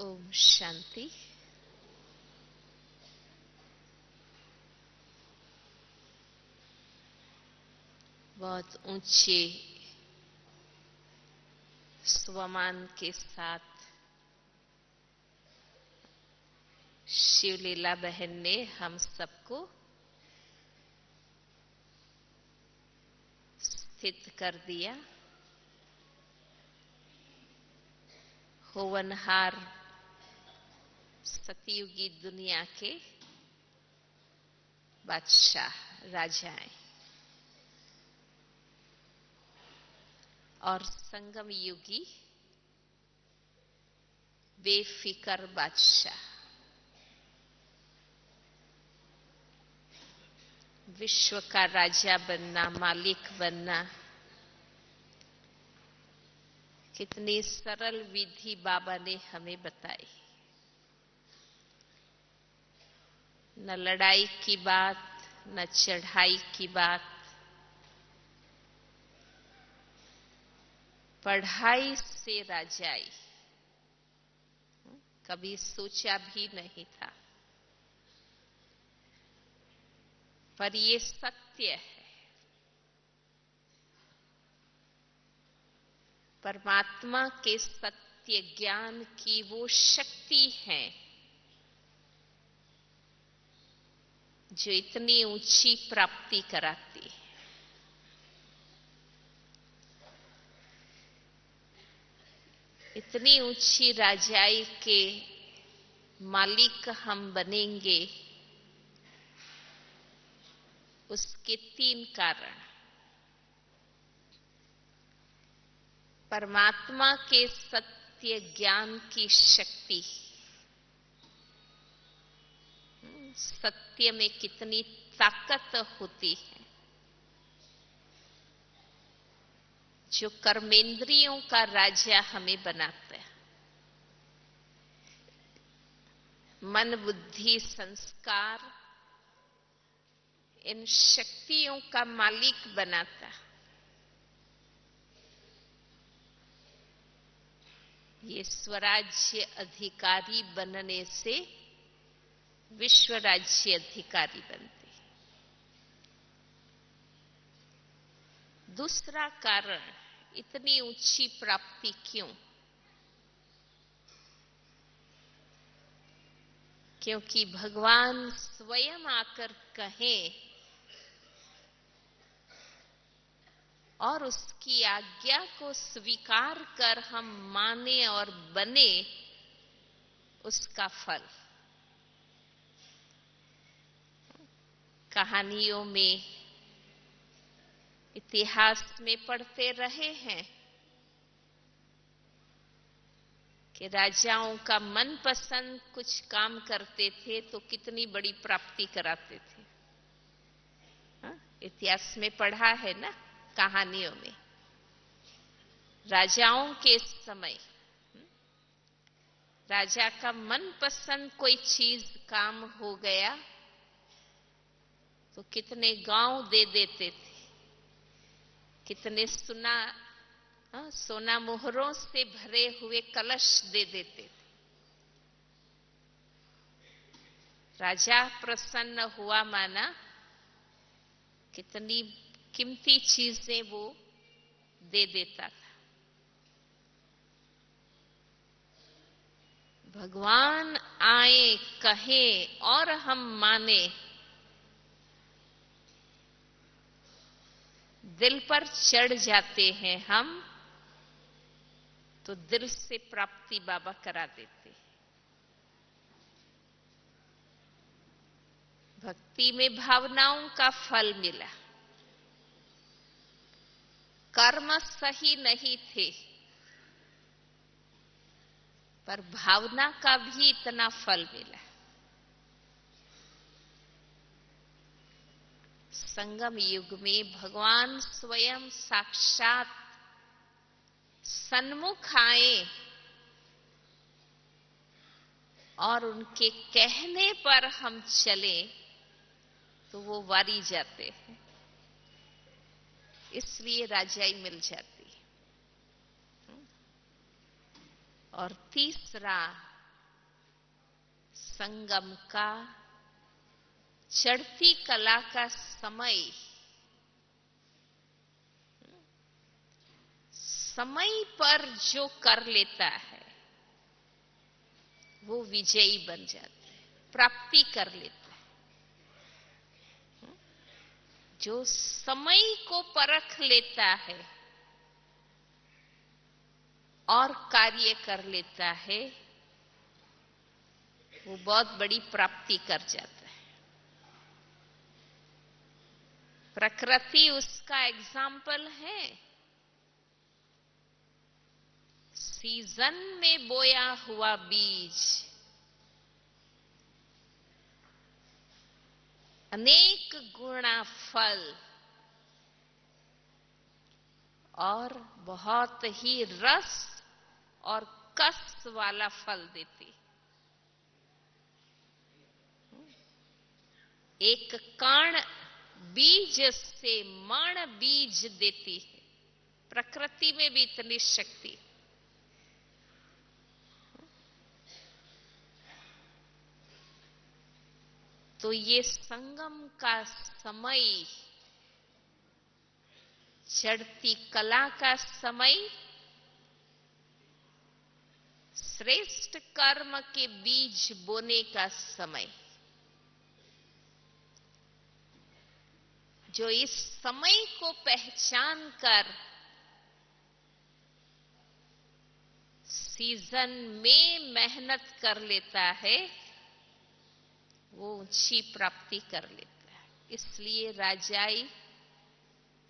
ओम शांति। बहुत ऊंचे स्वमान के साथ शिवलीला बहन ने हम सबको स्थित कर दिया। होवनहार सतयुगी दुनिया के बादशाह राजाएं और संगम युगी बेफिकर बादशाह, विश्व का राजा बनना, मालिक बनना कितनी सरल विधि बाबा ने हमें बताई। न लड़ाई की बात, न चढ़ाई की बात, पढ़ाई से राजाई कभी सोचा भी नहीं था, पर ये सत्य है। परमात्मा के सत्य ज्ञान की वो शक्ति है जो इतनी ऊंची प्राप्ति कराती है। इतनी ऊंची राजाई के मालिक हम बनेंगे, उसके 3 कारण। परमात्मा के सत्य ज्ञान की शक्ति, सत्य में कितनी ताकत होती है, जो कर्मेंद्रियों का राजा हमें बनाता है, मन बुद्धि संस्कार इन शक्तियों का मालिक बनाता है। ये स्वराज्य अधिकारी बनने से विश्व राज्य अधिकारी बनते। दूसरा कारण, इतनी ऊंची प्राप्ति क्यों? क्योंकि भगवान स्वयं आकर कहें और उसकी आज्ञा को स्वीकार कर हम माने और बने, उसका फल। कहानियों में, इतिहास में पढ़ते रहे हैं कि राजाओं का मनपसंद कुछ काम करते थे तो कितनी बड़ी प्राप्ति कराते थे। इतिहास में पढ़ा है ना, कहानियों में। राजाओं के समय राजा का मनपसंद कोई चीज काम हो गया तो कितने गांव दे देते थे, कितने सोना मोहरों से भरे हुए कलश दे देते थे। राजा प्रसन्न हुआ माना कितनी कीमती चीजें वो दे देता था। भगवान आए कहें और हम माने, दिल पर चढ़ जाते हैं हम, तो दिल से प्राप्ति बाबा करा देते। भक्ति में भावनाओं का फल मिला, कर्म सही नहीं थे, पर भावना का भी इतना फल मिला। संगम युग में भगवान स्वयं साक्षात सन्मुख आए और उनके कहने पर हम चले तो वो वारी जाते हैं, इसलिए राजाई मिल जाती है। और तीसरा, संगम का, चढ़ती कला का समय, समय पर जो कर लेता है वो विजयी बन जाता है, प्राप्ति कर लेता है। जो समय को परख लेता है और कार्य कर लेता है वो बहुत बड़ी प्राप्ति कर जाता है। प्रकृति उसका एग्जाम्पल है। सीजन में बोया हुआ बीज अनेक गुणा फल और बहुत ही रस और कस वाला फल देती। एक कण बीज से मण बीज देती है। प्रकृति में भी इतनी शक्ति। तो ये संगम का समय, चढ़ती कला का समय, श्रेष्ठ कर्म के बीज बोने का समय। जो इस समय को पहचान कर सीजन में मेहनत कर लेता है वो ऊंची प्राप्ति कर लेता है। इसलिए राजाई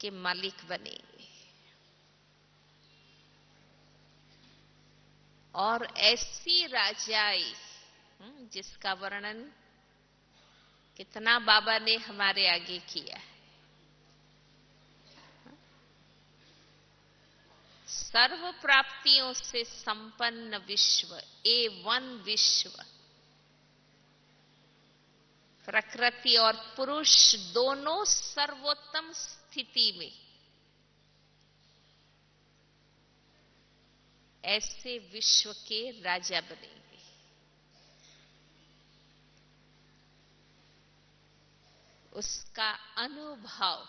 के मालिक बनेंगे। और ऐसी राजाई जिसका वर्णन कितना बाबा ने हमारे आगे किया है। सर्व प्राप्तियों से संपन्न विश्व, A1 विश्व, प्रकृति और पुरुष दोनों सर्वोत्तम स्थिति में, ऐसे विश्व के राजा बनेंगे। उसका अनुभव,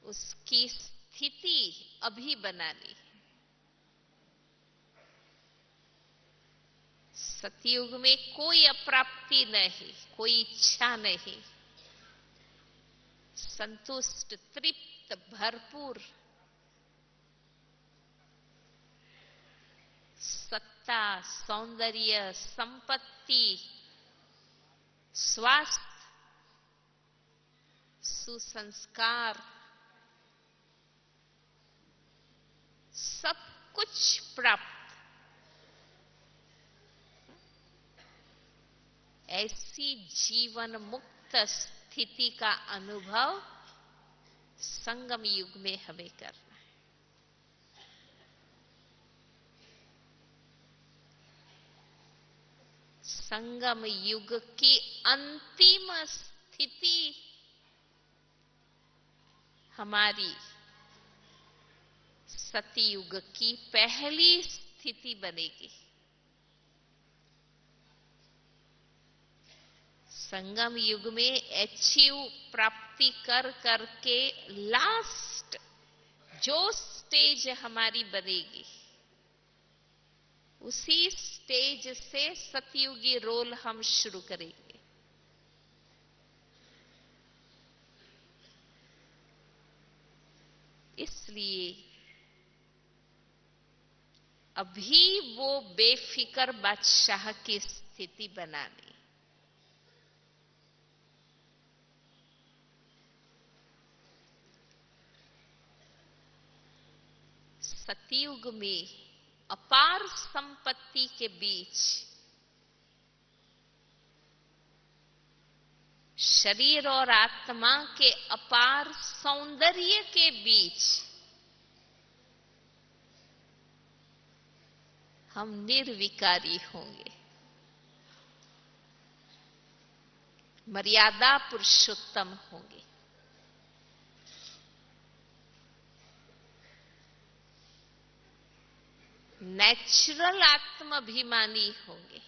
उसकी स्थिति अभी बनानी है। सतयुग में कोई अप्राप्ति नहीं, कोई इच्छा नहीं, संतुष्ट, तृप्त, भरपूर सत्ता, सौंदर्य, संपत्ति, स्वास्थ्य, सुसंस्कार, सब कुछ प्राप्त। ऐसी जीवन मुक्त स्थिति का अनुभव संगम युग में हमें करना है। संगम युग की अंतिम स्थिति हमारी सतयुग की पहली स्थिति बनेगी। संगम युग में अचीव प्राप्ति कर करके लास्ट जो स्टेज हमारी बनेगी, उसी स्टेज से सतयुगी रोल हम शुरू करेंगे। इसलिए अभी वो बेफिक्र बादशाह की स्थिति बनानी। सतयुग में अपार संपत्ति के बीच, शरीर और आत्मा के अपार सौंदर्य के बीच हम निर्विकारी होंगे। मर्यादा पुरुषोत्तम होंगे। नेचुरल आत्माभिमानी होंगे।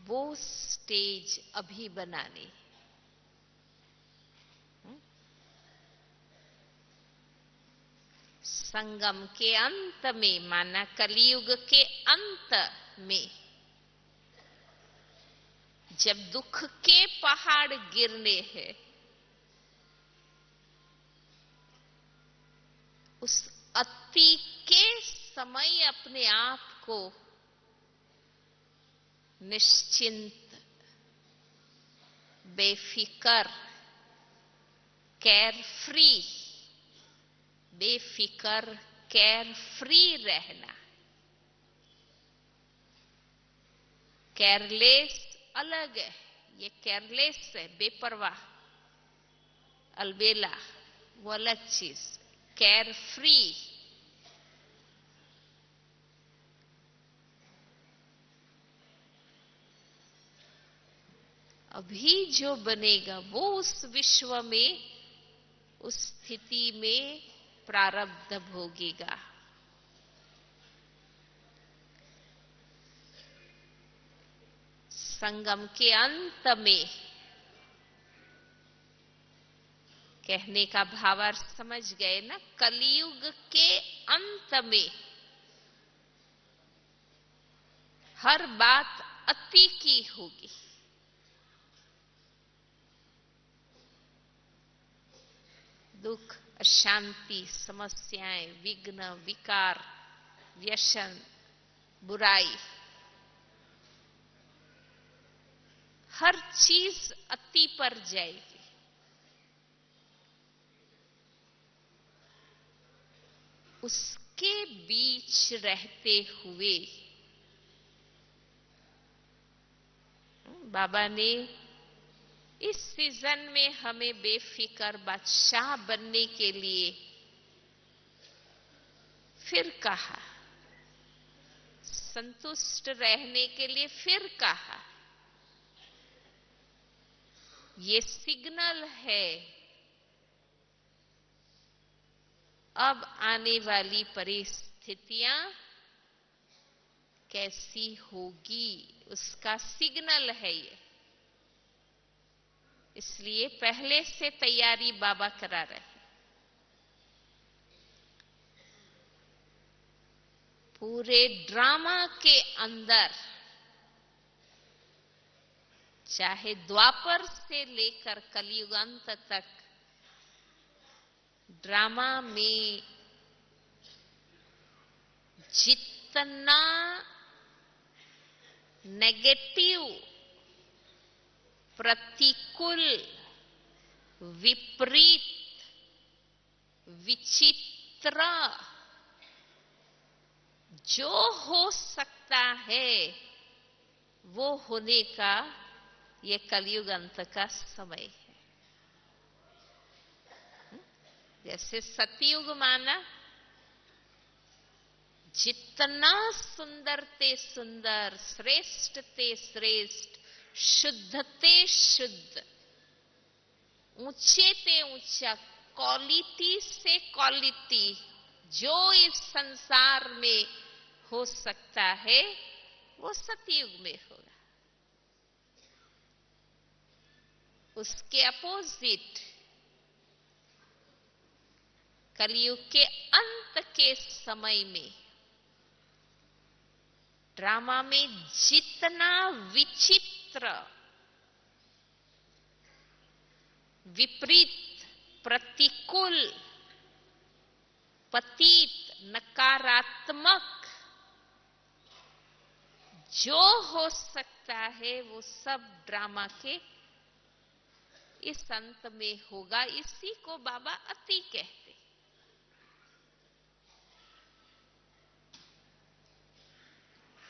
वो स्टेज अभी बनानी। संगम के अंत में, माना कलयुग के अंत में, जब दुख के पहाड़ गिरने हैं, उस अति के समय अपने आप को निश्चिंत, बेफिकर, केयर फ्री, बेफिकर केयर फ्री रहना। केयरलेस अलग है, ये केयरलेस है, बेपरवाह, अलबेला, वो अलग चीज। केयर फ्री, अभी जो बनेगा वो उस विश्व में, उस स्थिति में प्रारब्ध भोगेगा। संगम के अंत में, कहने का भावार्थ समझ गए ना? कलयुग के अंत में हर बात अति की होगी। दुख, अशांति, समस्याएं, विघ्न, विकार, व्यसन, बुराई, हर चीज अति पर जाएगी। उसके बीच रहते हुए बाबा ने इस सीजन में हमें बेफिकर बादशाह बनने के लिए फिर कहा, संतुष्ट रहने के लिए फिर कहा। ये सिग्नल है अब आने वाली परिस्थितियां कैसी होगी, उसका सिग्नल है ये। इसलिए पहले से तैयारी बाबा करा रहे। पूरे ड्रामा के अंदर, चाहे द्वापर से लेकर कलयुगांत तक, ड्रामा में जितना नेगेटिव, प्रतिकूल, विपरीत, विचित्र जो हो सकता है, वो होने का ये कलयुग अंत का समय है। जैसे सतयुग माना, जितना सुंदर ते सुंदर, श्रेष्ठ ते श्रेष्ठ, शुद्ध ते शुद्ध, ऊंचे ते ऊंचा, क्वालिटी से क्वालिटी जो इस संसार में हो सकता है, वो सतयुग में होगा। उसके अपोजिट कलयुग के अंत के समय में ड्रामा में जितना विचित्र, विपरीत, प्रतिकूल, पतित, नकारात्मक जो हो सकता है, वो सब ड्रामा के इस अंत में होगा। इसी को बाबा अति कहते।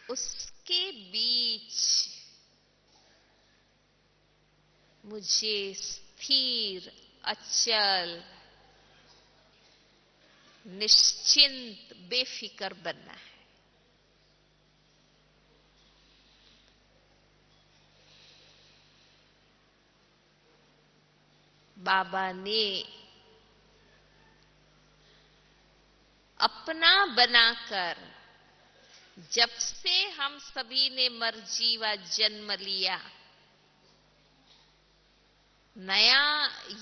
उसके बीच मुझे स्थिर, अचल, निश्चिंत, बेफिकर बनना है। बाबा ने अपना बनाकर जब से हम सभी ने मर्जी व जन्म लिया, नया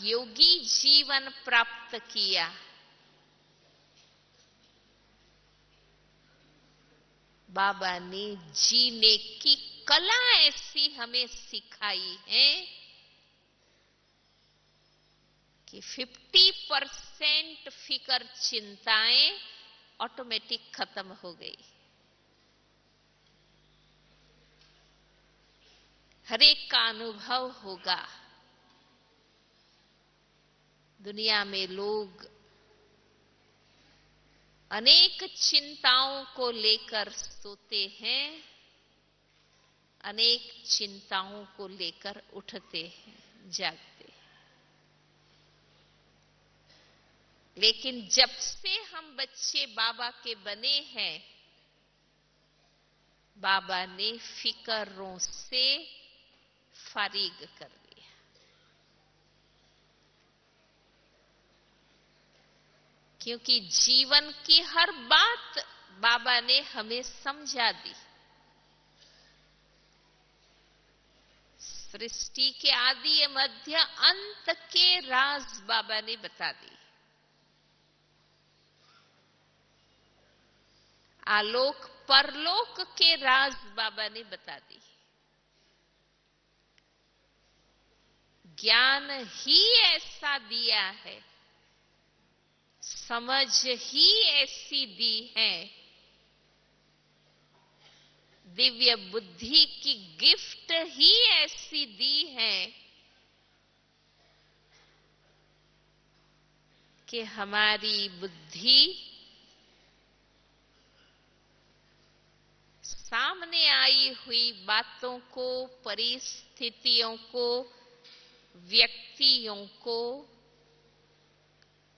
योगी जीवन प्राप्त किया, बाबा ने जीने की कला ऐसी हमें सिखाई है कि 50% फिकर, चिंताएं ऑटोमेटिक खत्म हो गई। हर एक का अनुभव होगा। दुनिया में लोग अनेक चिंताओं को लेकर सोते हैं, अनेक चिंताओं को लेकर उठते हैं, जागते हैं। लेकिन जब से हम बच्चे बाबा के बने हैं, बाबा ने फिक्रों से फारिग कर दिया। क्योंकि जीवन की हर बात बाबा ने हमें समझा दी। सृष्टि के आदि मध्य अंत के राज बाबा ने बता दी। आलोक परलोक के राज बाबा ने बता दी। ज्ञान ही ऐसा दिया है, समझ ही ऐसी दी है, दिव्य बुद्धि की गिफ्ट ही ऐसी दी है कि हमारी बुद्धि सामने आई हुई बातों को, परिस्थितियों को, व्यक्तियों को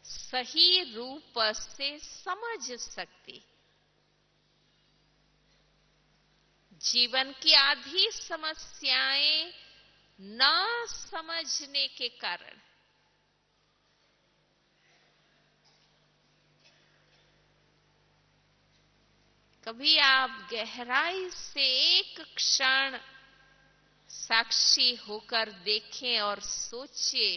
सही रूप से समझ सकती। जीवन की आधी समस्याएं न समझने के कारण कभी आप गहराई से एक क्षण साक्षी होकर देखें और सोचिए,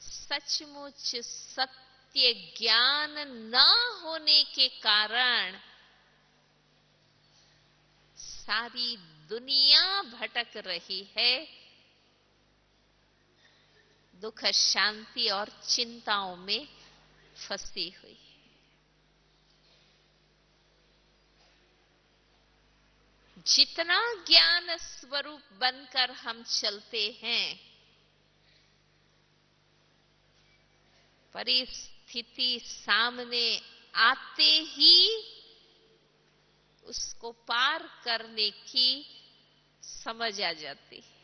सचमुच सत्य ज्ञान न होने के कारण सारी दुनिया भटक रही है, दुख, शांति और चिंताओं में फंसी हुई है। जितना ज्ञान स्वरूप बनकर हम चलते हैं, परिस्थिति सामने आते ही उसको पार करने की समझ आ जाती है।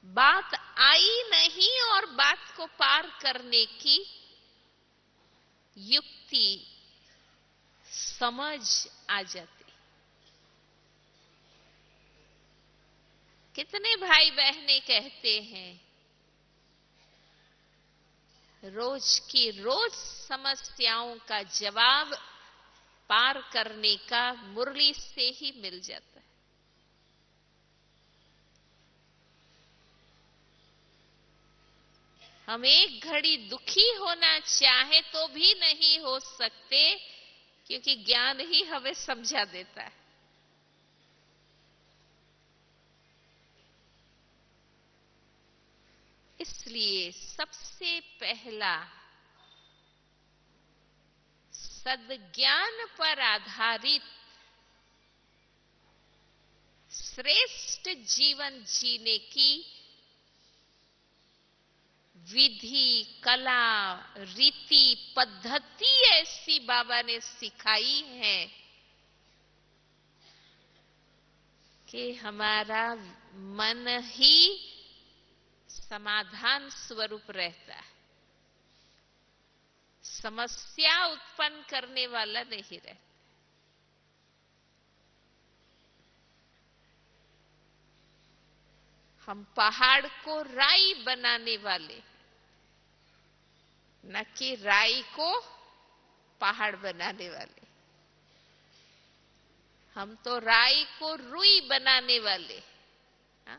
बात आई नहीं और बात को पार करने की युक्ति, समझ आ जाती। कितने भाई बहनें कहते हैं, रोज की रोज समस्याओं का जवाब पार करने का मुरली से ही मिल जाता है। हम एक घड़ी दुखी होना चाहे तो भी नहीं हो सकते, क्योंकि ज्ञान ही हमें समझा देता है। इसलिए सबसे पहला सद्ज्ञान पर आधारित श्रेष्ठ जीवन जीने की विधि, कला, रीति, पद्धति ऐसी बाबा ने सिखाई है कि हमारा मन ही समाधान स्वरूप रहता है, समस्या उत्पन्न करने वाला नहीं रहता। हम पहाड़ को राई बनाने वाले, न कि राई को पहाड़ बनाने वाले। हम तो राई को रुई बनाने वाले। हा?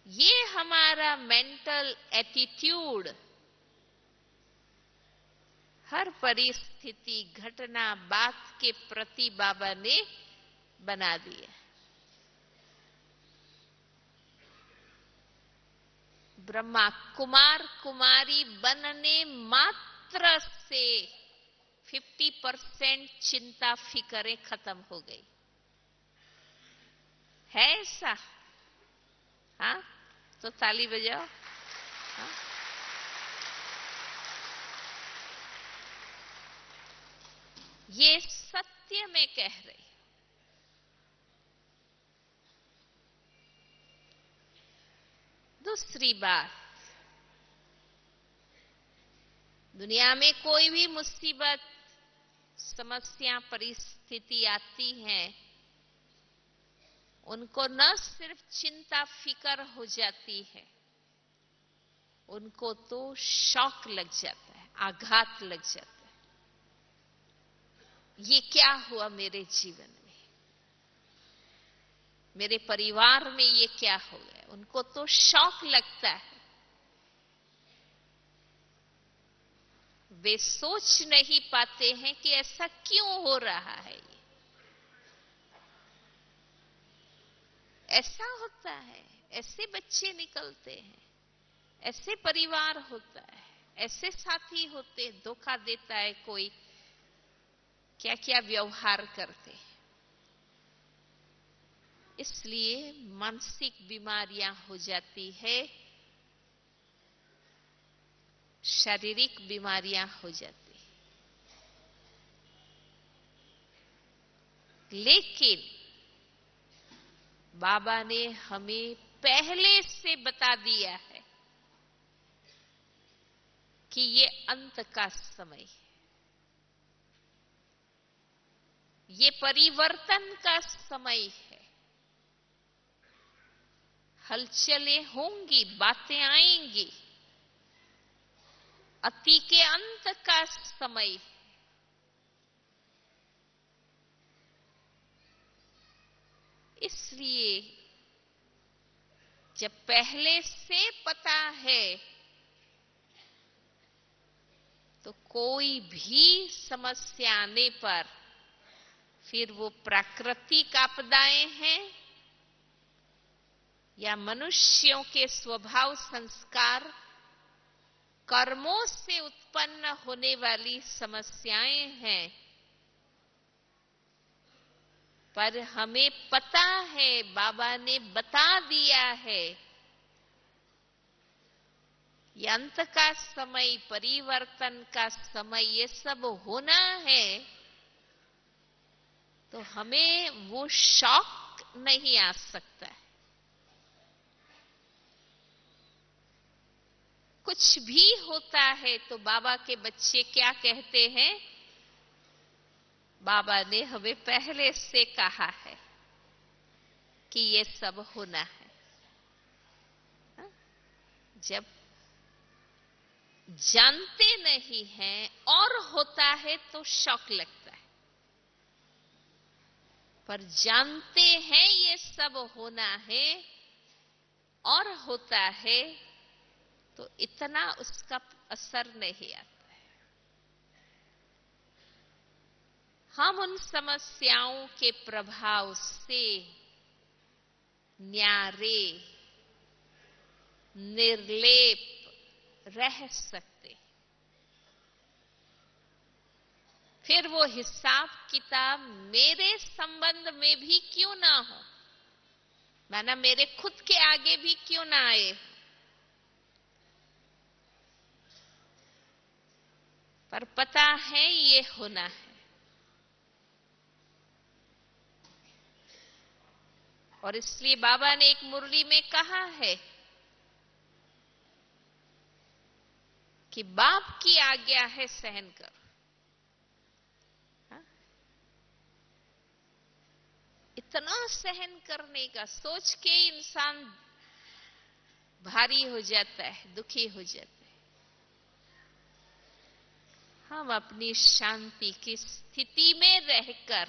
ये हमारा मेंटल एटीट्यूड हर परिस्थिति, घटना, बात के प्रति बाबा ने बना दिया। ब्रह्मा कुमार कुमारी बनने मात्र से 50% चिंता फिकरें खत्म हो गई। है ऐसा? हाँ, तो ताली बजाओ। हाँ? ये सत्य में कह रही। दूसरी बात, दुनिया में कोई भी मुसीबत, समस्या, परिस्थिति आती है, उनको न सिर्फ चिंता फिकर हो जाती है, उनको तो शॉक लग जाता है, आघात लग जाता है। ये क्या हुआ मेरे जीवन में, मेरे परिवार में ये क्या हो गया, उनको तो शॉक लगता है। वे सोच नहीं पाते हैं कि ऐसा क्यों हो रहा है। ये ऐसा होता है, ऐसे बच्चे निकलते हैं, ऐसे परिवार होता है, ऐसे साथी होते, धोखा देता है कोई, क्या क्या व्यवहार करते हैं। इसलिए मानसिक बीमारियां हो जाती है, शारीरिक बीमारियां हो जाती है। लेकिन बाबा ने हमें पहले से बता दिया है कि ये अंत का समय है, ये परिवर्तन का समय है। हलचलें होंगी, बातें आएंगी, अति के अंत का समय है। इसलिए जब पहले से पता है तो कोई भी समस्या आने पर, फिर वो प्राकृतिक आपदाएं हैं या मनुष्यों के स्वभाव, संस्कार, कर्मों से उत्पन्न होने वाली समस्याएं हैं, पर हमें पता है, बाबा ने बता दिया है, ये अंत का समय, परिवर्तन का समय, ये सब होना है। तो हमें वो शॉक नहीं आ सकता है। कुछ भी होता है तो बाबा के बच्चे क्या कहते हैं? बाबा ने हमें पहले से कहा है कि ये सब होना है। जब जानते नहीं हैं और होता है तो शॉक लगता है, पर जानते हैं ये सब होना है और होता है तो इतना उसका असर नहीं आता है। हम उन समस्याओं के प्रभाव से न्यारे, निर्लेप रह सकते। फिर वो हिसाब किताब मेरे संबंध में भी क्यों ना हो, माना मेरे खुद के आगे भी क्यों ना आए, पर पता है ये होना है। और इसलिए बाबा ने एक मुरली में कहा है कि बाप की आज्ञा है सहन करो। इतना सहन करने का सोच के इंसान भारी हो जाता है, दुखी हो जाता है। हम अपनी शांति की स्थिति में रहकर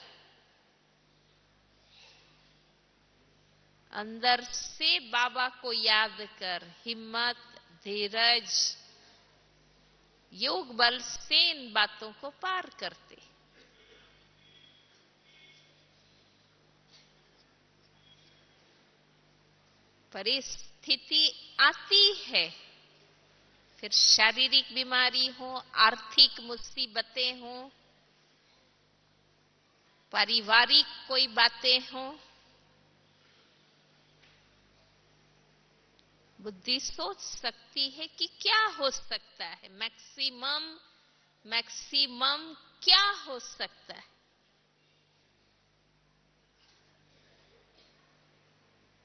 अंदर से बाबा को याद कर हिम्मत, धीरज, योग बल से इन बातों को पार करते। परिस्थिति आती है, फिर शारीरिक बीमारी हो, आर्थिक मुसीबतें हो, पारिवारिक कोई बातें हो, बुद्धि सोच सकती है कि क्या हो सकता है, मैक्सिमम क्या हो सकता है।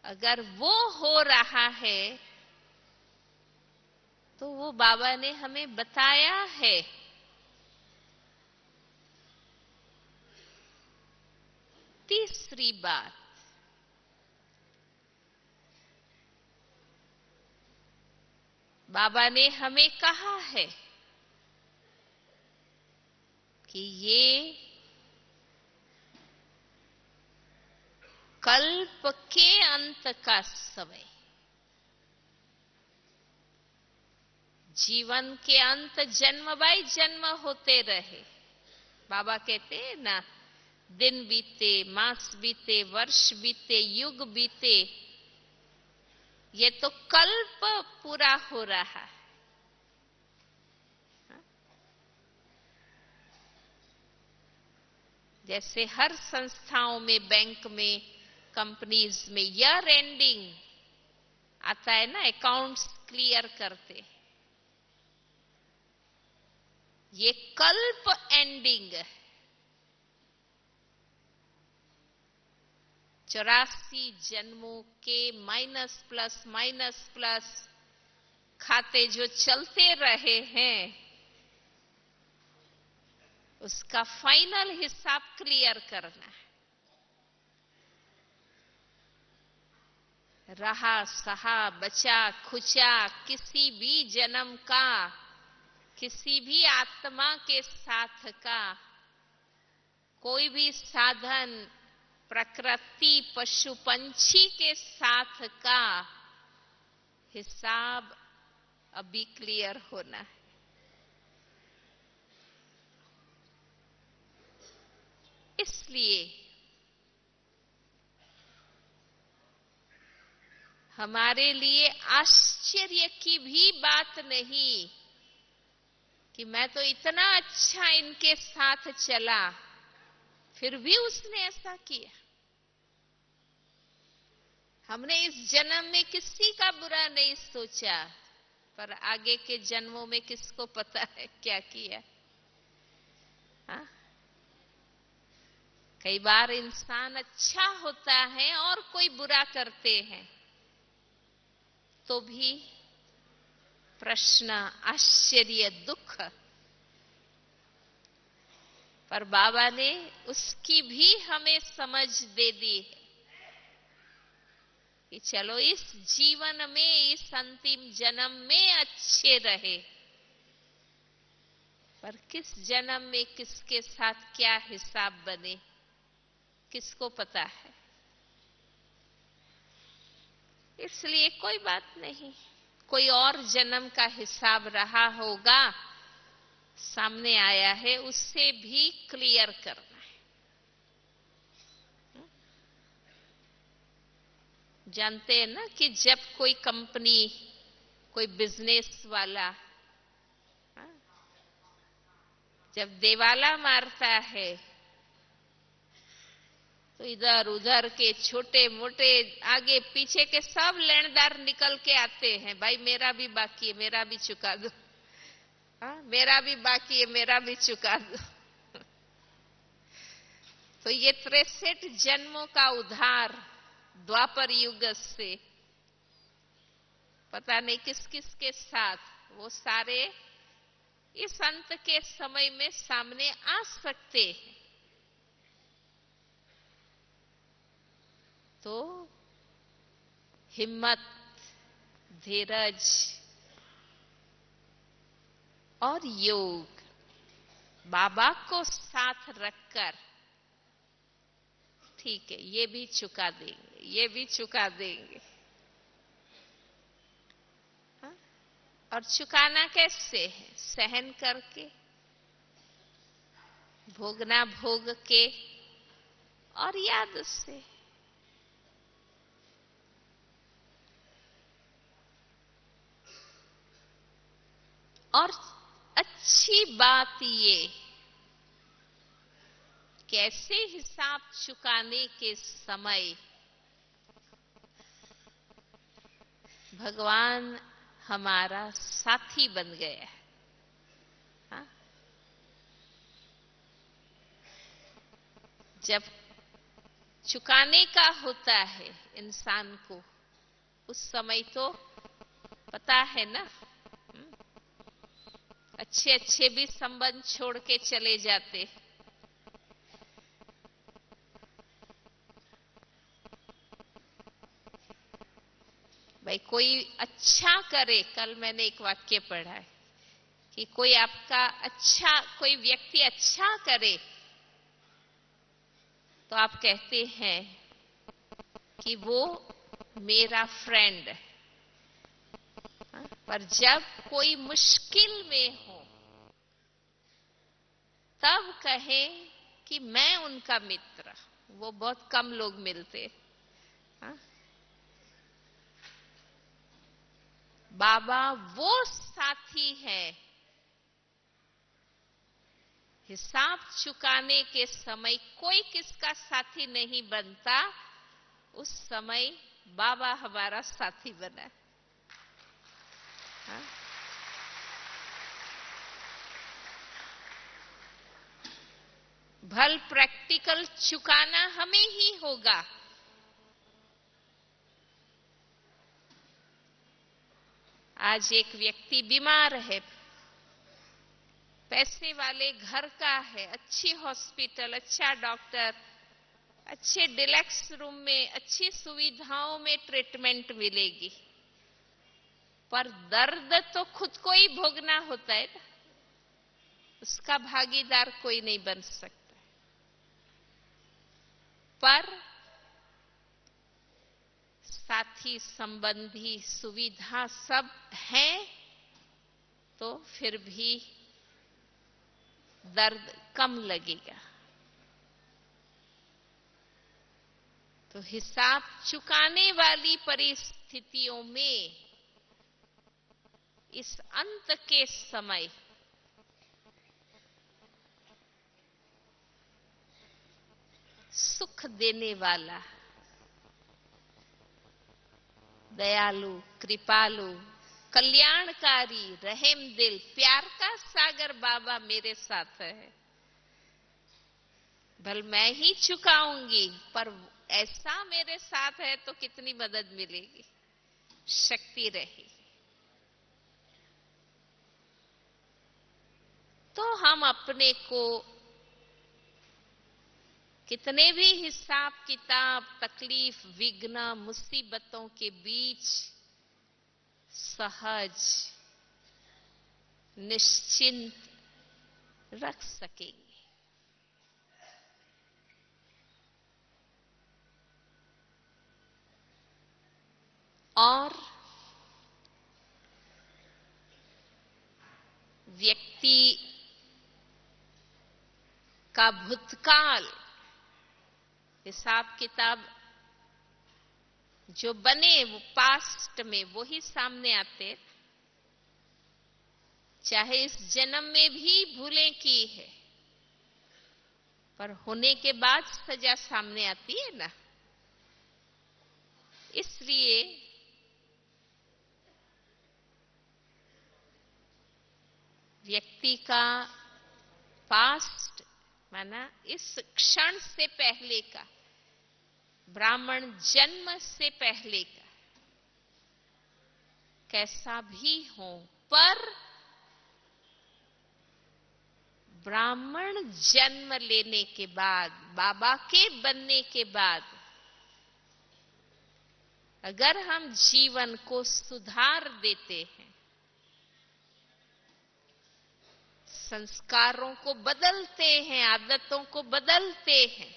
अगर वो हो रहा है तो वो बाबा ने हमें बताया है। तीसरी बात, बाबा ने हमें कहा है कि ये कल्प के अंत का समय, जीवन के अंत जन्म बाई जन्म होते रहे। बाबा कहते हैं ना, दिन बीते, मास बीते, वर्ष बीते, युग बीते, ये तो कल्प पूरा हो रहा है। जैसे हर संस्थाओं में, बैंक में, कंपनीज में ईयर एंडिंग आता है ना, अकाउंट्स क्लियर करते, ये कल्प एंडिंग है। 84 जन्मों के माइनस प्लस खाते जो चलते रहे हैं, उसका फाइनल हिसाब क्लियर करना है। रहा सहा बचा खुचा किसी भी जन्म का, किसी भी आत्मा के साथ का, कोई भी साधन, प्रकृति, पशु पंछी के साथ का हिसाब अभी क्लियर होना है। इसलिए हमारे लिए आश्चर्य की भी बात नहीं कि मैं तो इतना अच्छा इनके साथ चला, फिर भी उसने ऐसा किया। हमने इस जन्म में किसी का बुरा नहीं सोचा, पर आगे के जन्मों में किसको पता है क्या किया। हाँ? कई बार इंसान अच्छा होता है और कोई बुरा करते हैं, तो भी प्रश्न, आश्चर्य, दुख। पर बाबा ने उसकी भी हमें समझ दे दी है कि चलो इस जीवन में, इस अंतिम जन्म में अच्छे रहे, पर किस जन्म में किसके साथ क्या हिसाब बने, किसको पता है। इसलिए कोई बात नहीं, कोई और जन्म का हिसाब रहा होगा, सामने आया है, उससे भी क्लियर करना है। जानते हैं ना कि जब कोई कंपनी, कोई बिजनेस वाला जब देवाला मारता है, तो इधर उधर के छोटे मोटे आगे पीछे के सब लेनदार निकल के आते हैं, भाई मेरा भी बाकी है, मेरा भी चुका दो, मेरा भी बाकी है, मेरा भी चुका दो। तो ये 63 जन्मों का उधार द्वापर युग से पता नहीं किस किस के साथ, वो सारे इस अंत के समय में सामने आ सकते हैं। तो हिम्मत, धीरज और योग बाबा को साथ रखकर, ठीक है ये भी चुका देंगे, ये भी चुका देंगे। हाँ? और चुकाना कैसे है? सहन करके, भोगना भोग के और याद से। और अच्छी बात ये कैसे हिसाब चुकाने के समय भगवान हमारा साथी बन गया। हाँ? जब चुकाने का होता है इंसान को, उस समय तो पता है ना, अच्छे अच्छे भी संबंध छोड़ के चले जाते। भाई कोई अच्छा करे, कल मैंने एक वाक्य पढ़ा है कि कोई आपका अच्छा, कोई व्यक्ति अच्छा करे तो आप कहते हैं कि वो मेरा फ्रेंड है। पर जब कोई मुश्किल में हो तब कहें कि मैं उनका मित्र, वो बहुत कम लोग मिलते। हा? बाबा वो साथी है, हिसाब चुकाने के समय कोई किसका साथी नहीं बनता, उस समय बाबा हमारा साथी बना। हाँ? भल प्रैक्टिकल चुकाना हमें ही होगा। आज एक व्यक्ति बीमार है, पैसे वाले घर का है, अच्छी हॉस्पिटल, अच्छा डॉक्टर, अच्छे डिलक्स रूम में, अच्छी सुविधाओं में ट्रीटमेंट मिलेगी, पर दर्द तो खुद को ही भोगना होता है ना, उसका भागीदार कोई नहीं बन सकता। पर साथी, संबंधी, सुविधा सब है तो फिर भी दर्द कम लगेगा। तो हिसाब चुकाने वाली परिस्थितियों में इस अंत के समय सुख देने वाला, दयालु, कृपालु, कल्याणकारी, रहम दिल, प्यार का सागर बाबा मेरे साथ है। भल मैं ही चुकाऊंगी, पर ऐसा मेरे साथ है तो कितनी मदद मिलेगी, शक्ति रहेगी। तो हम अपने को कितने भी हिसाब किताब, तकलीफ, विघ्न, मुसीबतों के बीच सहज, निश्चिंत रख सकेंगे। और व्यक्ति का भूतकाल, हिसाब किताब जो बने वो पास्ट में वो ही सामने आते, चाहे इस जन्म में भी भूलें की है, पर होने के बाद सजा सामने आती है ना। इसलिए व्यक्ति का पास्ट माना इस क्षण से पहले का, ब्राह्मण जन्म से पहले का कैसा भी हो, पर ब्राह्मण जन्म लेने के बाद, बाबा के बनने के बाद अगर हम जीवन को सुधार देते हैं, संस्कारों को बदलते हैं, आदतों को बदलते हैं,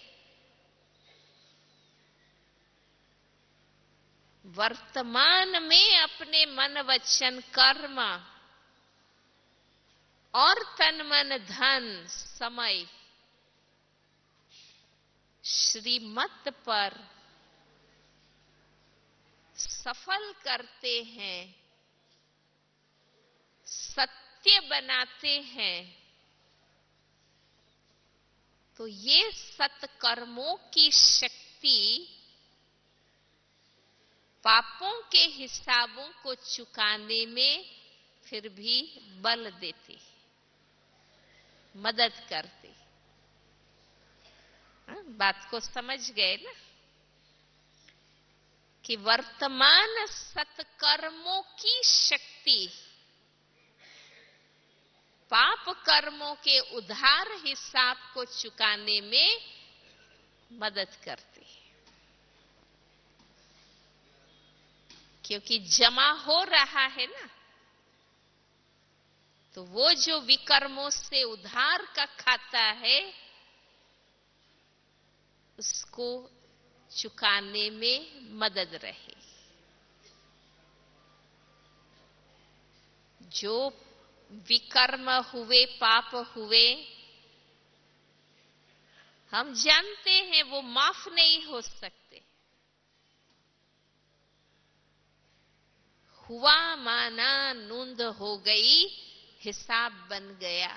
वर्तमान में अपने मन वचन कर्म और तन मन धन समय श्रीमत पर सफल करते हैं, सत्य बनाते हैं, तो ये सत्कर्मों की शक्ति पापों के हिसाबों को चुकाने में फिर भी बल देती, मदद करती। बात को समझ गए ना कि वर्तमान सत्कर्मों की शक्ति पाप कर्मों के उधार हिसाब को चुकाने में मदद करती है, क्योंकि जमा हो रहा है ना, तो वो जो विकर्मों से उधार का खाता है उसको चुकाने में मदद रहे। जो विकर्म हुए, पाप हुए, हम जानते हैं वो माफ नहीं हो सकते। हुआ माना नूंद हो गई, हिसाब बन गया।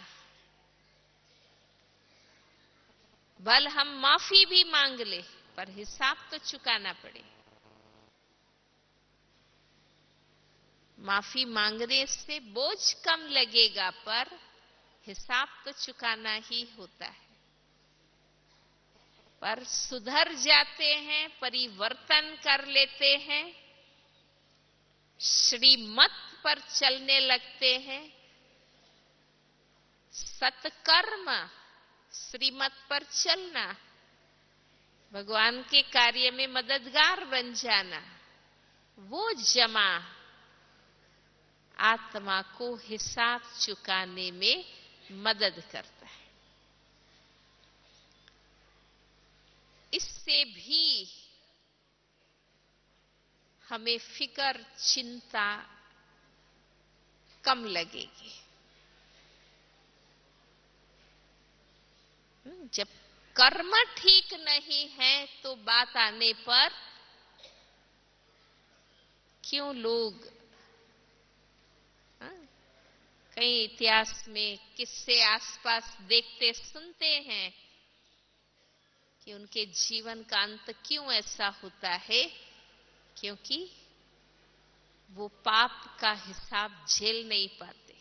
भल हम माफी भी मांग ले, पर हिसाब तो चुकाना पड़े। माफी मांगने से बोझ कम लगेगा, पर हिसाब तो चुकाना ही होता है। पर सुधर जाते हैं, परिवर्तन कर लेते हैं, श्रीमत पर चलने लगते हैं, सत्कर्म श्रीमत पर चलना, भगवान के कार्य में मददगार बन जाना, वो जमा आत्मा को हिसाब चुकाने में मदद करता है। इससे भी हमें फिक्र चिंता कम लगेगी। जब कर्म ठीक नहीं है तो बात आने पर क्यों लोग कई इतिहास में किस्से आसपास देखते सुनते हैं कि उनके जीवन का अंत क्यों ऐसा होता है, क्योंकि वो पाप का हिसाब झेल नहीं पाते।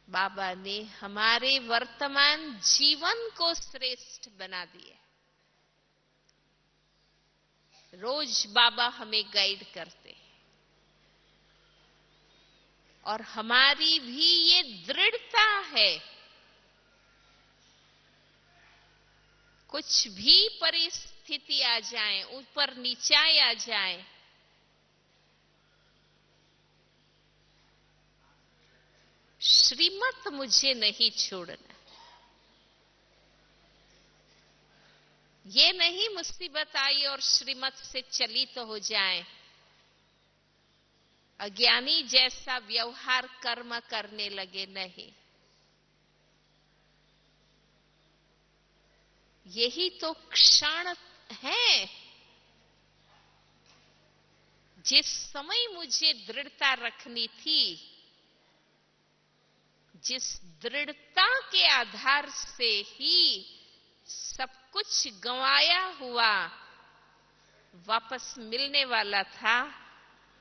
बाबा ने हमारे वर्तमान जीवन को श्रेष्ठ बना दिया। रोज बाबा हमें गाइड करते हैं और हमारी भी ये दृढ़ता है, कुछ भी परिस्थिति आ जाए, ऊपर नीचाई आ जाए, श्रीमत मुझे नहीं छोड़ना। ये नहीं मुसीबत आई और श्रीमत से चली तो हो जाए, अज्ञानी जैसा व्यवहार कर्म करने लगे, नहीं। यही तो क्षण है जिस समय मुझे दृढ़ता रखनी थी, जिस दृढ़ता के आधार से ही सब कुछ गंवाया हुआ वापस मिलने वाला था,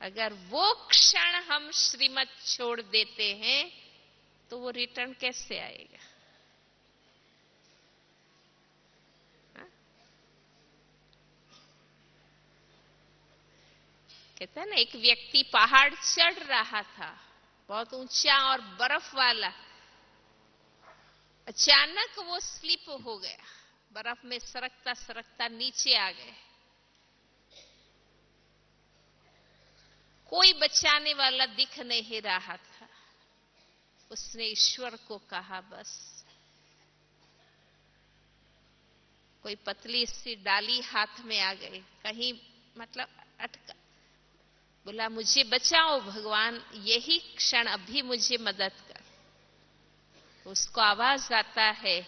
अगर वो क्षण हम श्रीमत छोड़ देते हैं तो वो रिटर्न कैसे आएगा? कहते हैं ना, एक व्यक्ति पहाड़ चढ़ रहा था, बहुत ऊंचा और बर्फ वाला। अचानक वो स्लिप हो गया, बर्फ में सरकता सरकता नीचे आ गए। कोई बचाने वाला दिख नहीं रहा था। उसने ईश्वर को कहा, बस कोई पतली सी डाली हाथ में आ गई, कहीं मतलब अटका। बोला, मुझे बचाओ भगवान, यही क्षण अभी मुझे मदद कर। उसको आवाज आता है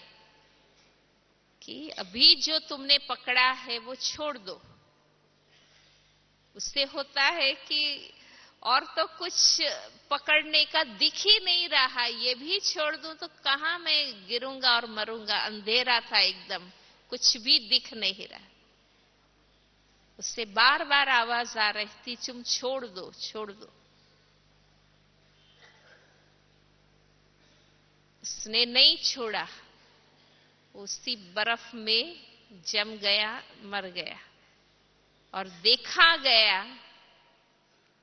कि अभी जो तुमने पकड़ा है वो छोड़ दो। उससे होता है कि और तो कुछ पकड़ने का दिख ही नहीं रहा, ये भी छोड़ दूं तो कहां मैं गिरूंगा और मरूंगा। अंधेरा था एकदम, कुछ भी दिख नहीं रहा। उससे बार बार आवाज आ रही थी, तुम छोड़ दो, छोड़ दो। उसने नहीं छोड़ा, उसी बर्फ में जम गया, मर गया। और देखा गया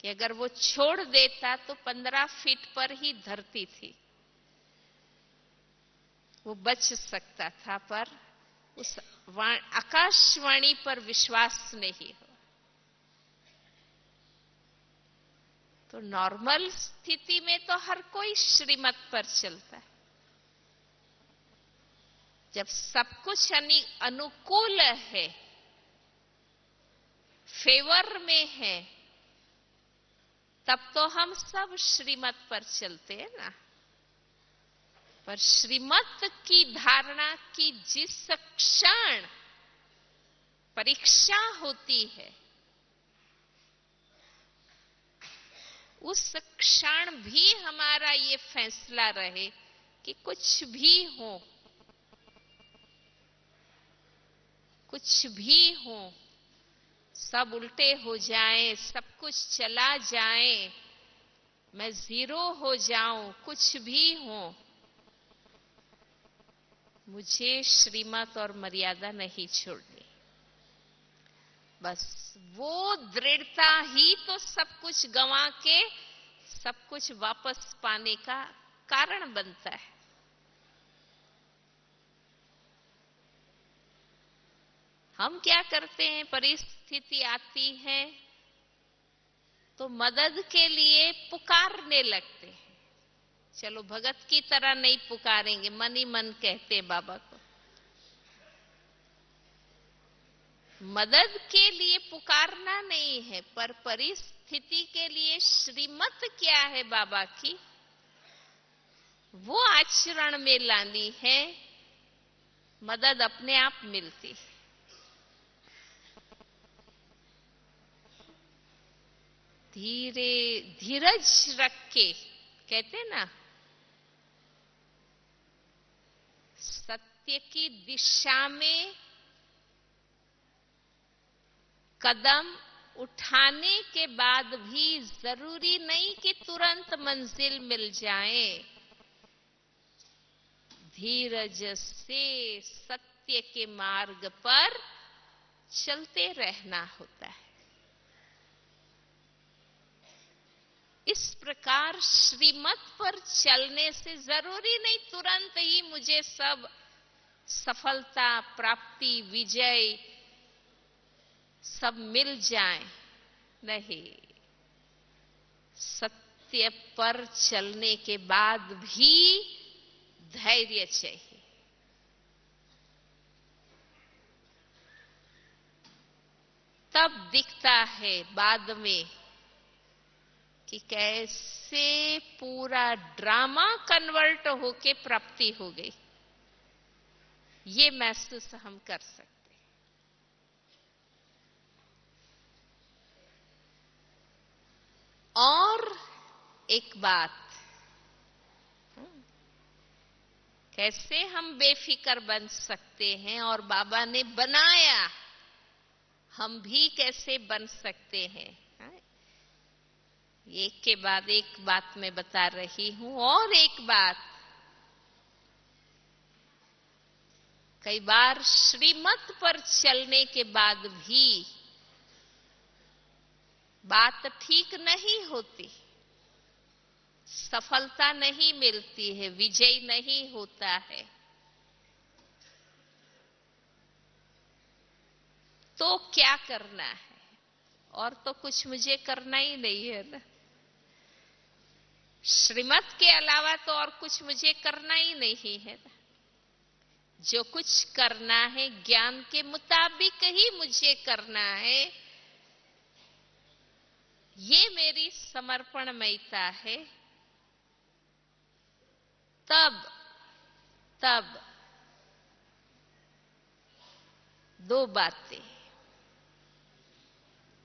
कि अगर वो छोड़ देता तो 15 फीट पर ही धरती थी, वो बच सकता था। पर उस आकाशवाणी पर विश्वास नहीं हो। तो नॉर्मल स्थिति में तो हर कोई श्रीमत पर चलता है। जब सब कुछ अनुकूल है, फेवर में है, तब तो हम सब श्रीमत पर चलते हैं ना। पर श्रीमत की धारणा की जिस क्षण परीक्षा होती है, उस क्षण भी हमारा ये फैसला रहे कि कुछ भी हो, कुछ भी हो, सब उल्टे हो जाए, सब कुछ चला जाए, मैं जीरो हो जाऊं, कुछ भी हो, मुझे श्रीमत और मर्यादा नहीं छोड़नी। बस वो दृढ़ता ही तो सब कुछ गंवा के सब कुछ वापस पाने का कारण बनता है। हम क्या करते हैं, परिस्थिति आती है तो मदद के लिए पुकारने लगते हैं। चलो भगत की तरह नहीं पुकारेंगे, मन ही मन कहते हैं बाबा को। मदद के लिए पुकारना नहीं है, पर परिस्थिति के लिए श्रीमत क्या है बाबा की, वो आचरण में लानी है। मदद अपने आप मिलती है। धीरे धीरज रख के, कहते ना, सत्य की दिशा में कदम उठाने के बाद भी जरूरी नहीं कि तुरंत मंजिल मिल जाए। धीरज से सत्य के मार्ग पर चलते रहना होता है। इस प्रकार श्रीमत पर चलने से जरूरी नहीं तुरंत ही मुझे सब सफलता, प्राप्ति, विजय सब मिल जाए। नहीं, सत्य पर चलने के बाद भी धैर्य चाहिए। तब दिखता है बाद में कि कैसे पूरा ड्रामा कन्वर्ट होके प्राप्ति हो गई। ये महसूस हम कर सकते। और एक बात, कैसे हम बेफिक्र बन सकते हैं, और बाबा ने बनाया, हम भी कैसे बन सकते हैं। एक के बाद एक बात मैं बता रही हूं। और एक बात, कई बार श्रीमत पर चलने के बाद भी बात ठीक नहीं होती, सफलता नहीं मिलती है, विजय नहीं होता है। तो क्या करना है? और तो कुछ मुझे करना ही नहीं है ना। श्रीमत के अलावा तो और कुछ मुझे करना ही नहीं है ना। जो कुछ करना है ज्ञान के मुताबिक ही मुझे करना है। ये मेरी समर्पणमयता है। तब दो बातें,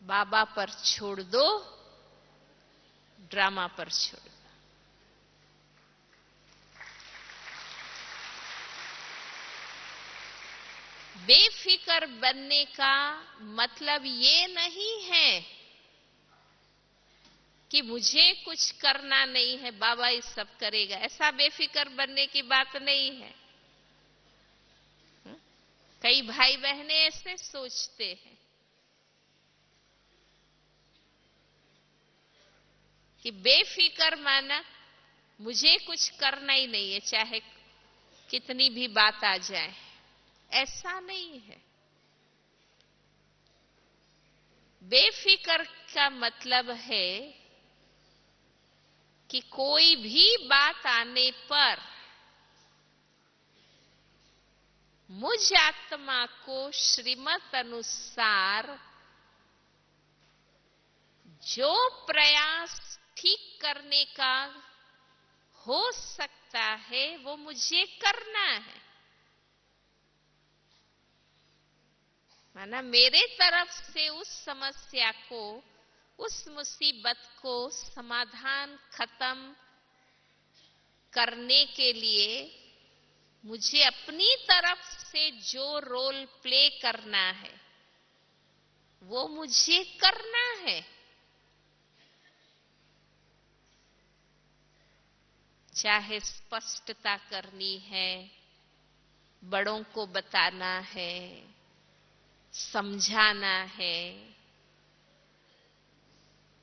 बाबा पर छोड़ दो, ड्रामा पर छोड़ दो। बेफिक्र बनने का मतलब ये नहीं है कि मुझे कुछ करना नहीं है, बाबा ही सब करेगा। ऐसा बेफिक्र बनने की बात नहीं है। कई भाई बहनें ऐसे सोचते हैं कि बेफिक्र माना मुझे कुछ करना ही नहीं है, चाहे कितनी भी बात आ जाए। ऐसा नहीं है। बेफिक्र का मतलब है कि कोई भी बात आने पर मुझ आत्मा को श्रीमत अनुसार जो प्रयास ठीक करने का हो सकता है वो मुझे करना है। माना मेरे तरफ से उस समस्या को, उस मुसीबत को समाधान खत्म करने के लिए मुझे अपनी तरफ से जो रोल प्ले करना है वो मुझे करना है। चाहे स्पष्टता करनी है, बड़ों को बताना है, समझाना है,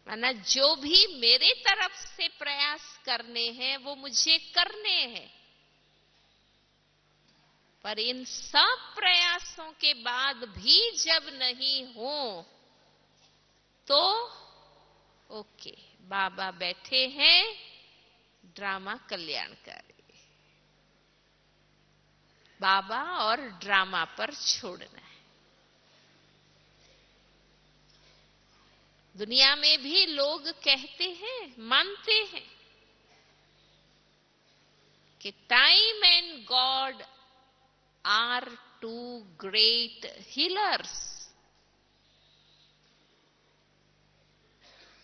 माना जो भी मेरे तरफ से प्रयास करने हैं वो मुझे करने हैं। पर इन सब प्रयासों के बाद भी जब नहीं हो तो ओके, बाबा बैठे हैं, ड्रामा कल्याणकारी। बाबा और ड्रामा पर छोड़ना है। दुनिया में भी लोग कहते हैं, मानते हैं कि time and god are two great healers.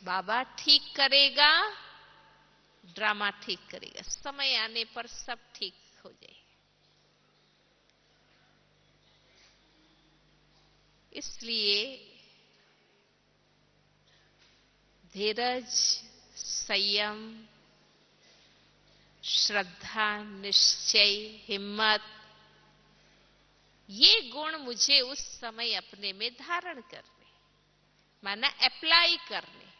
बाबा ठीक करेगा, ड्रामा ठीक करेगा, समय आने पर सब ठीक हो जाएगा। इसलिए धीरज, संयम, श्रद्धा, निश्चय, हिम्मत, ये गुण मुझे उस समय अपने में धारण करने, माना अप्लाई करने।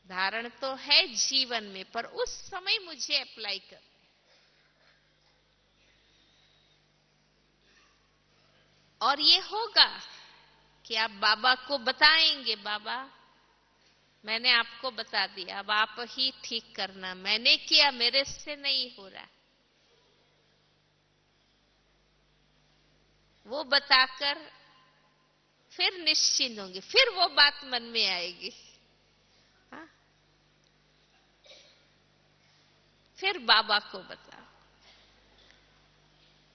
धारण तो है जीवन में, पर उस समय मुझे अप्लाई करने। और ये होगा कि आप बाबा को बताएंगे, बाबा मैंने आपको बता दिया, अब आप ही ठीक करना, मैंने किया, मेरे से नहीं हो रहा। वो बताकर फिर निश्चिंत होंगे, फिर वो बात मन में आएगी। हाँ? फिर बाबा को बताओ,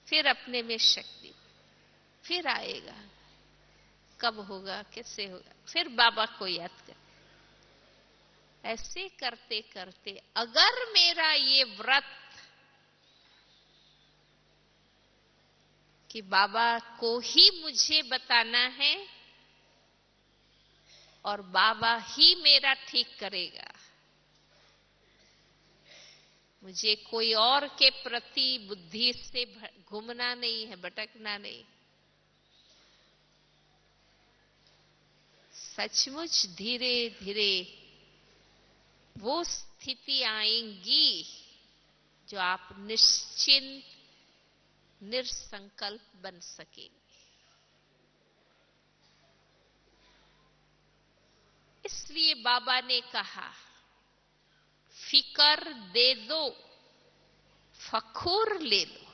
फिर अपने में शक्ति, फिर आएगा। कब होगा, कैसे होगा, फिर बाबा को याद कर। ऐसे करते करते अगर मेरा ये व्रत कि बाबा को ही मुझे बताना है और बाबा ही मेरा ठीक करेगा, मुझे कोई और के प्रति बुद्धि से घूमना नहीं है, भटकना नहीं। सचमुच धीरे धीरे वो स्थिति आएंगी जो आप निश्चिंत, निरसंकल्प बन सकेंगे। लिए बाबा ने कहा, फिकर दे दो, फखूर ले लो।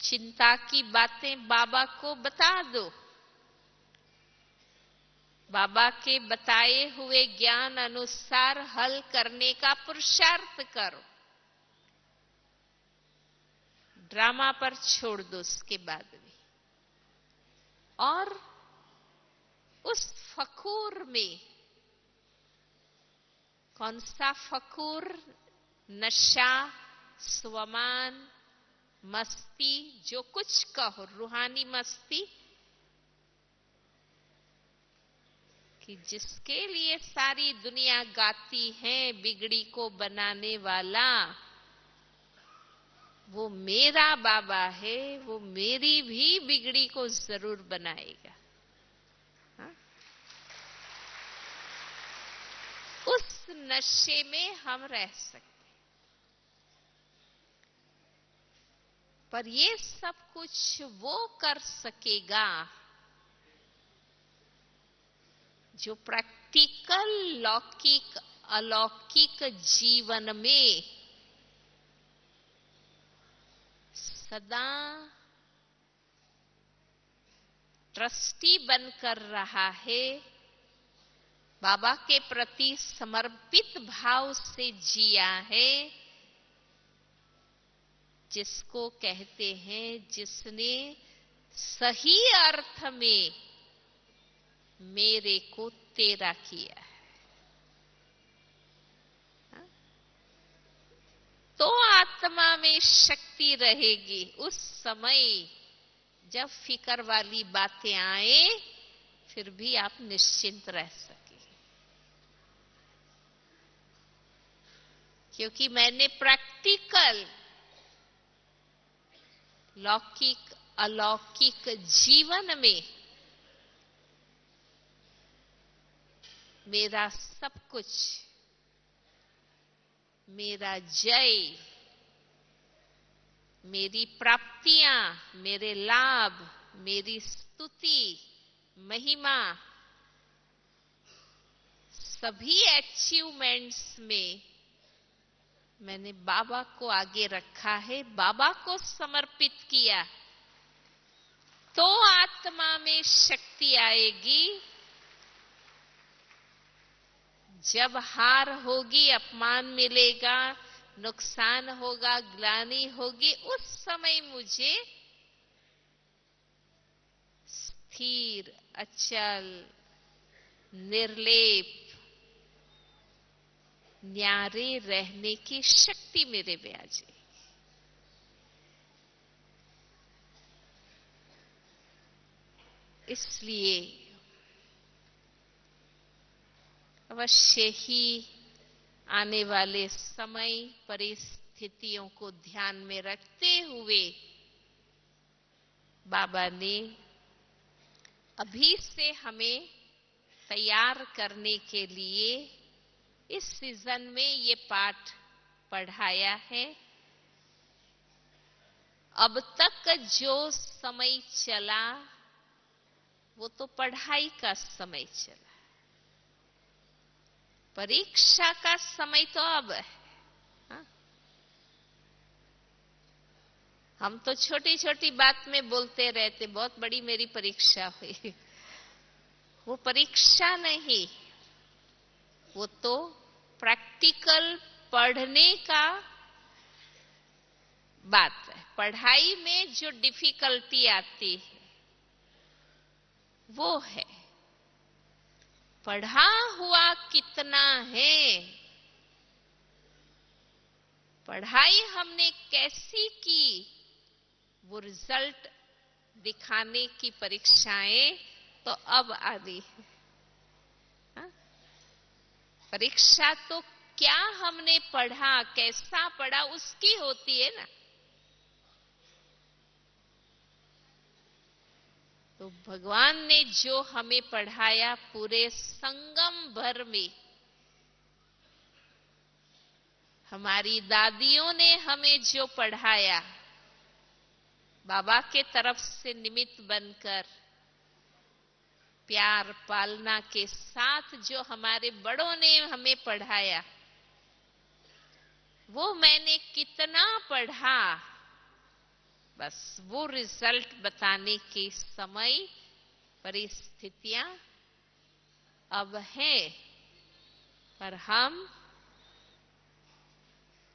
चिंता की बातें बाबा को बता दो, बाबा के बताए हुए ज्ञान अनुसार हल करने का पुरुषार्थ करो। ड्रामा पर छोड़ दो उसके बाद भी। और उस फखूर में, कौन सा फखूर? नशा, स्वमान, मस्ती, जो कुछ कहो, रूहानी मस्ती, कि जिसके लिए सारी दुनिया गाती है, बिगड़ी को बनाने वाला वो मेरा बाबा है, वो मेरी भी बिगड़ी को जरूर बनाएगा। हा? उस नशे में हम रह सकते, पर ये सब कुछ वो कर सकेगा जो प्रैक्टिकल, लौकिक, अलौकिक जीवन में सदा ट्रस्टी बनकर रहा है, बाबा के प्रति समर्पित भाव से जिया है, जिसको कहते हैं जिसने सही अर्थ में मेरे को तेरा किया है। तो आत्मा में शक्ति रहेगी। उस समय जब फिकर वाली बातें आए, फिर भी आप निश्चिंत रह सके, क्योंकि मैंने प्रैक्टिकल, लौकिक, अलौकिक जीवन में मेरा सब कुछ, मेरा जय, मेरी प्राप्तियां, मेरे लाभ, मेरी स्तुति, महिमा, सभी अचीवमेंट्स में मैंने बाबा को आगे रखा है, बाबा को समर्पित किया। तो आत्मा में शक्ति आएगी। जब हार होगी, अपमान मिलेगा, नुकसान होगा, ग्लानि होगी, उस समय मुझे स्थिर, अचल, निर्लेप, न्यारे रहने की शक्ति मेरे में आ जाए। इसलिए अवश्य ही आने वाले समय, परिस्थितियों को ध्यान में रखते हुए बाबा ने अभी से हमें तैयार करने के लिए इस सीजन में ये पाठ पढ़ाया है। अब तक जो समय चला वो तो पढ़ाई का समय चला, परीक्षा का समय तो अब है। हा? हम तो छोटी छोटी बात में बोलते रहते, बहुत बड़ी मेरी परीक्षा हुई। वो परीक्षा नहीं, वो तो प्रैक्टिकल पढ़ने का बात है। पढ़ाई में जो डिफिकल्टी आती है वो है पढ़ा हुआ कितना है, पढ़ाई हमने कैसी की, वो रिजल्ट दिखाने की परीक्षाएं तो अब आ रही है। परीक्षा तो क्या हमने पढ़ा, कैसा पढ़ा, उसकी होती है ना। तो भगवान ने जो हमें पढ़ाया पूरे संगम भर में, हमारी दादियों ने हमें जो पढ़ाया, बाबा के तरफ से निमित्त बनकर प्यार पालना के साथ जो हमारे बड़ों ने हमें पढ़ाया, वो मैंने कितना पढ़ा, बस वो रिजल्ट बताने के समय परिस्थितियां अब हैं। पर हम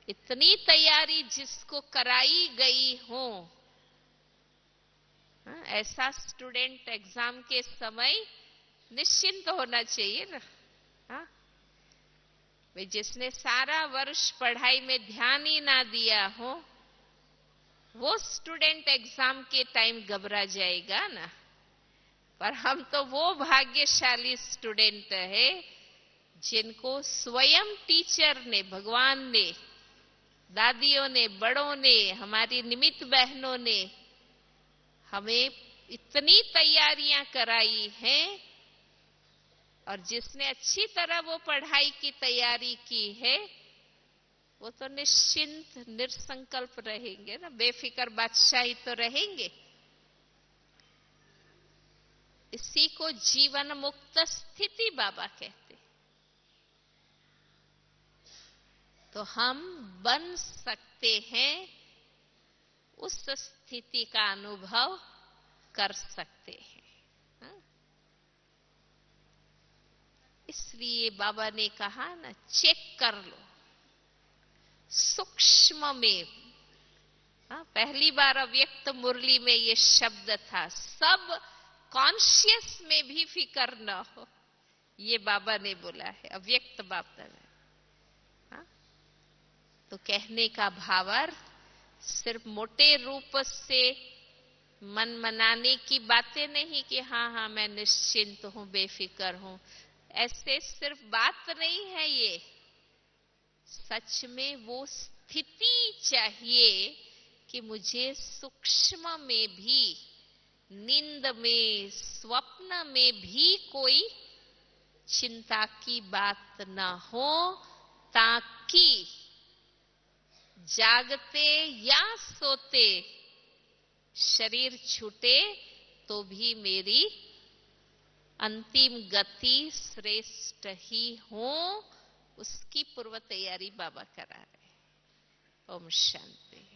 इतनी तैयारी जिसको कराई गई हो, ऐसा स्टूडेंट एग्जाम के समय निश्चिंत होना चाहिए ना। भाई जिसने सारा वर्ष पढ़ाई में ध्यान ही ना दिया हो, वो स्टूडेंट एग्जाम के टाइम घबरा जाएगा ना। पर हम तो वो भाग्यशाली स्टूडेंट है जिनको स्वयं टीचर ने, भगवान ने, दादियों ने, बड़ों ने, हमारी निमित्त बहनों ने हमें इतनी तैयारियां कराई हैं, और जिसने अच्छी तरह वो पढ़ाई की तैयारी की है, वो तो निश्चिंत निसंकल्प रहेंगे ना, बेफिक्र बादशाही तो रहेंगे। इसी को जीवन मुक्त स्थिति बाबा कहते। तो हम बन सकते हैं, उस स्थिति का अनुभव कर सकते हैं। इसलिए बाबा ने कहा ना, चेक कर लो सूक्ष्म में। पहली बार अव्यक्त मुरली में ये शब्द था, सब कॉन्शियस में भी फिकर न हो, ये बाबा ने बोला है, अव्यक्त बाबा ने। तो कहने का भावार्थ सिर्फ मोटे रूप से मन मनाने की बातें नहीं कि हाँ मैं निश्चिंत हूं, बेफिक्र हूं, ऐसे सिर्फ बात नहीं है ये। सच में वो स्थिति चाहिए कि मुझे सूक्ष्म में भी, नींद में, स्वप्न में भी कोई चिंता की बात न हो, ताकि जागते या सोते शरीर छूटे तो भी मेरी अंतिम गति श्रेष्ठ ही हो, उसकी पूर्व तैयारी बाबा करा रहे। ओम शांति।